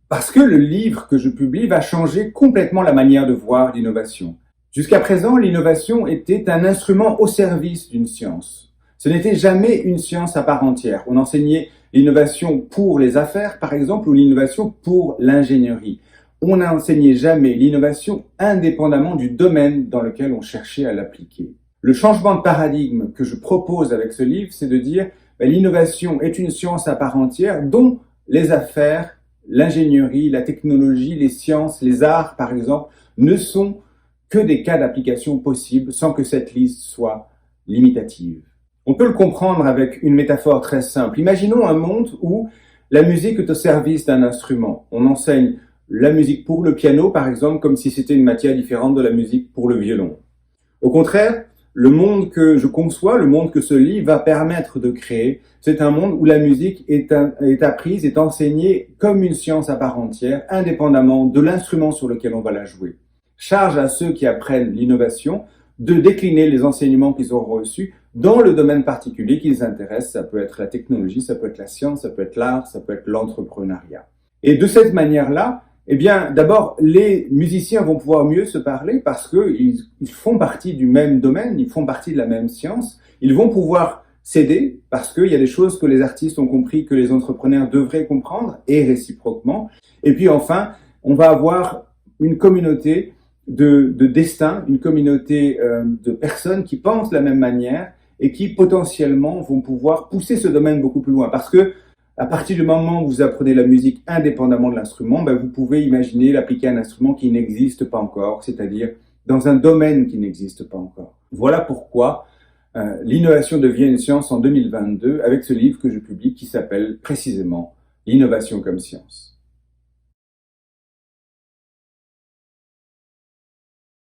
Parce que le livre que je publie va changer complètement la manière de voir l'innovation. Jusqu'à présent, l'innovation était un instrument au service d'une science. Ce n'était jamais une science à part entière. On enseignait l'innovation pour les affaires, par exemple, ou l'innovation pour l'ingénierie. On n'enseignait jamais l'innovation indépendamment du domaine dans lequel on cherchait à l'appliquer. Le changement de paradigme que je propose avec ce livre, c'est de dire l'innovation est une science à part entière dont les affaires, l'ingénierie, la technologie, les sciences, les arts, par exemple, ne sont que des cas d'application possibles sans que cette liste soit limitative. On peut le comprendre avec une métaphore très simple. Imaginons un monde où la musique est au service d'un instrument. On enseigne la musique pour le piano, par exemple, comme si c'était une matière différente de la musique pour le violon. Au contraire, le monde que je conçois, le monde que ce livre va permettre de créer, c'est un monde où la musique est apprise, est enseignée comme une science à part entière, indépendamment de l'instrument sur lequel on va la jouer. Charge à ceux qui apprennent l'innovation de décliner les enseignements qu'ils ont reçus dans le domaine particulier qui les intéresse. Ça peut être la technologie, ça peut être la science, ça peut être l'art, ça peut être l'entrepreneuriat. Et de cette manière-là, eh bien, d'abord, les musiciens vont pouvoir mieux se parler parce qu'ils font partie du même domaine, ils font partie de la même science. Ils vont pouvoir s'aider parce qu'il y a des choses que les artistes ont compris que les entrepreneurs devraient comprendre et réciproquement. Et puis enfin, on va avoir une communauté de destin, une communauté de personnes qui pensent de la même manière et qui potentiellement vont pouvoir pousser ce domaine beaucoup plus loin. Parce que à partir du moment où vous apprenez la musique indépendamment de l'instrument, vous pouvez imaginer l'appliquer à un instrument qui n'existe pas encore, c'est-à-dire dans un domaine qui n'existe pas encore. Voilà pourquoi l'innovation devient une science en 2022 avec ce livre que je publie qui s'appelle précisément L'innovation comme science.